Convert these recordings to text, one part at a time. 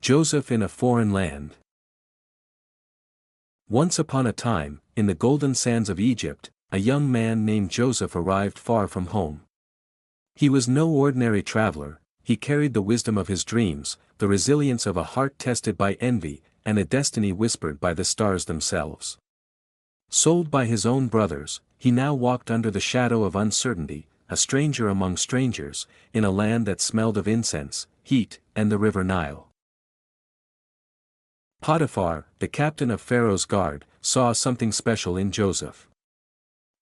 Joseph in a foreign land. Once upon a time, in the golden sands of Egypt, a young man named Joseph arrived far from home. He was no ordinary traveler, he carried the wisdom of his dreams, the resilience of a heart tested by envy, and a destiny whispered by the stars themselves. Sold by his own brothers, he now walked under the shadow of uncertainty, a stranger among strangers, in a land that smelled of incense, heat, and the river Nile. Potiphar, the captain of Pharaoh's guard, saw something special in Joseph.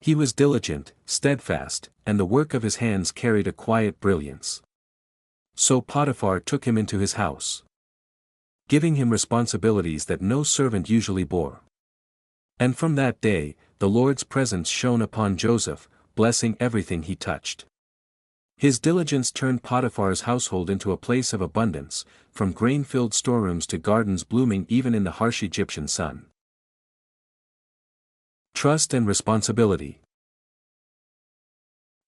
He was diligent, steadfast, and the work of his hands carried a quiet brilliance. So Potiphar took him into his house, giving him responsibilities that no servant usually bore. And from that day, the Lord's presence shone upon Joseph, blessing everything he touched. His diligence turned Potiphar's household into a place of abundance, from grain-filled storerooms to gardens blooming even in the harsh Egyptian sun. Trust and responsibility.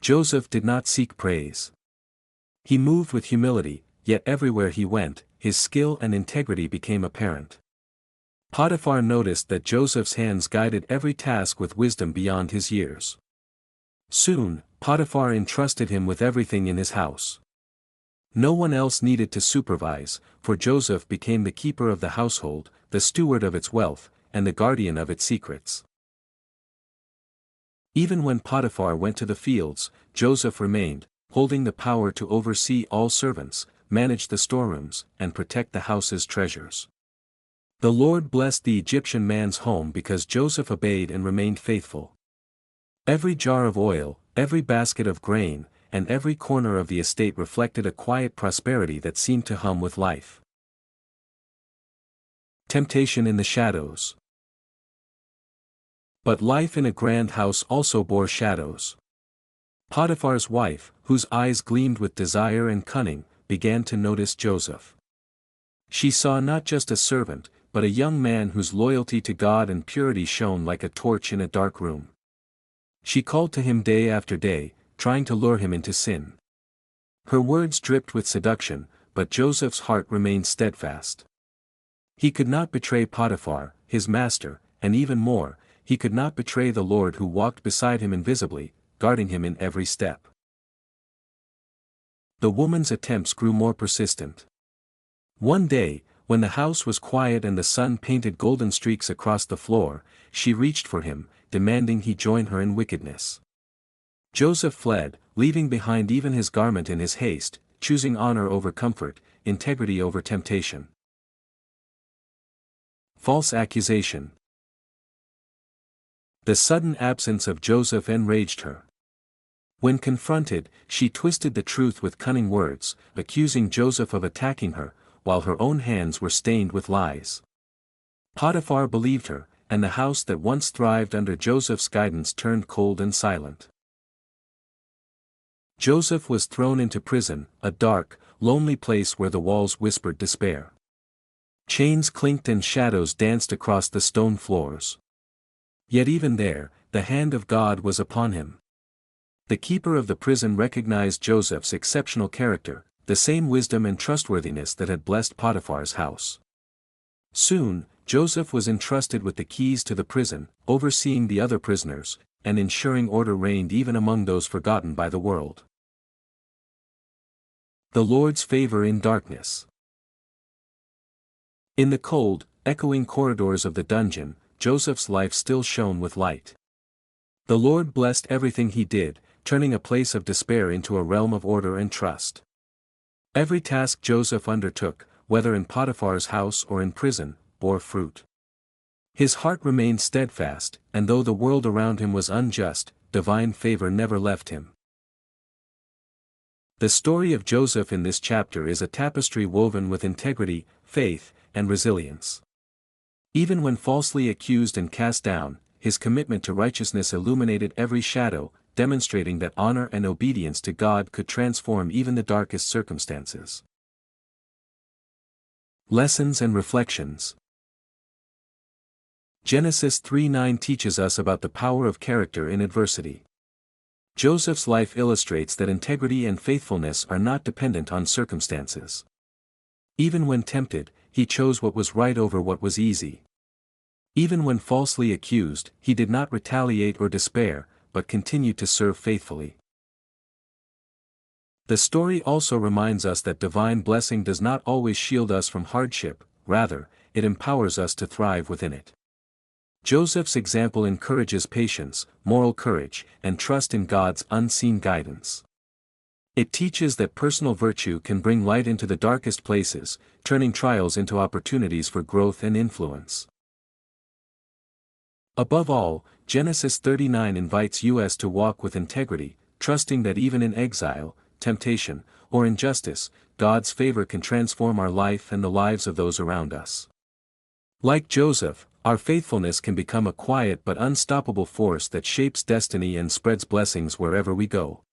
Joseph did not seek praise. He moved with humility, yet everywhere he went, his skill and integrity became apparent. Potiphar noticed that Joseph's hands guided every task with wisdom beyond his years. Soon, Potiphar entrusted him with everything in his house. No one else needed to supervise, for Joseph became the keeper of the household, the steward of its wealth, and the guardian of its secrets. Even when Potiphar went to the fields, Joseph remained, holding the power to oversee all servants, manage the storerooms, and protect the house's treasures. The Lord blessed the Egyptian man's home because Joseph obeyed and remained faithful. Every jar of oil, every basket of grain, and every corner of the estate reflected a quiet prosperity that seemed to hum with life. Temptation in the shadows. But life in a grand house also bore shadows. Potiphar's wife, whose eyes gleamed with desire and cunning, began to notice Joseph. She saw not just a servant, but a young man whose loyalty to God and purity shone like a torch in a dark room. She called to him day after day, trying to lure him into sin. Her words dripped with seduction, but Joseph's heart remained steadfast. He could not betray Potiphar, his master, and even more, he could not betray the Lord who walked beside him invisibly, guarding him in every step. The woman's attempts grew more persistent. One day, when the house was quiet and the sun painted golden streaks across the floor, she reached for him, demanding he join her in wickedness. Joseph fled, leaving behind even his garment in his haste, choosing honor over comfort, integrity over temptation. False accusation. The sudden absence of Joseph enraged her. When confronted, she twisted the truth with cunning words, accusing Joseph of attacking her, while her own hands were stained with lies. Potiphar believed her, and the house that once thrived under Joseph's guidance turned cold and silent. Joseph was thrown into prison, a dark, lonely place where the walls whispered despair. Chains clinked and shadows danced across the stone floors. Yet even there, the hand of God was upon him. The keeper of the prison recognized Joseph's exceptional character, the same wisdom and trustworthiness that had blessed Potiphar's house. Soon, Joseph was entrusted with the keys to the prison, overseeing the other prisoners, and ensuring order reigned even among those forgotten by the world. The Lord's favor in darkness. In the cold, echoing corridors of the dungeon, Joseph's life still shone with light. The Lord blessed everything he did, turning a place of despair into a realm of order and trust. Every task Joseph undertook, whether in Potiphar's house or in prison, bore fruit. His heart remained steadfast, and though the world around him was unjust, divine favor never left him. The story of Joseph in this chapter is a tapestry woven with integrity, faith, and resilience. Even when falsely accused and cast down, his commitment to righteousness illuminated every shadow, demonstrating that honor and obedience to God could transform even the darkest circumstances. Lessons and reflections. Genesis 3:9 teaches us about the power of character in adversity. Joseph's life illustrates that integrity and faithfulness are not dependent on circumstances. Even when tempted, he chose what was right over what was easy. Even when falsely accused, he did not retaliate or despair, but continued to serve faithfully. The story also reminds us that divine blessing does not always shield us from hardship, rather, it empowers us to thrive within it. Joseph's example encourages patience, moral courage, and trust in God's unseen guidance. It teaches that personal virtue can bring light into the darkest places, turning trials into opportunities for growth and influence. Above all, Genesis 39 invites us to walk with integrity, trusting that even in exile, temptation, or injustice, God's favor can transform our life and the lives of those around us. Like Joseph, our faithfulness can become a quiet but unstoppable force that shapes destiny and spreads blessings wherever we go.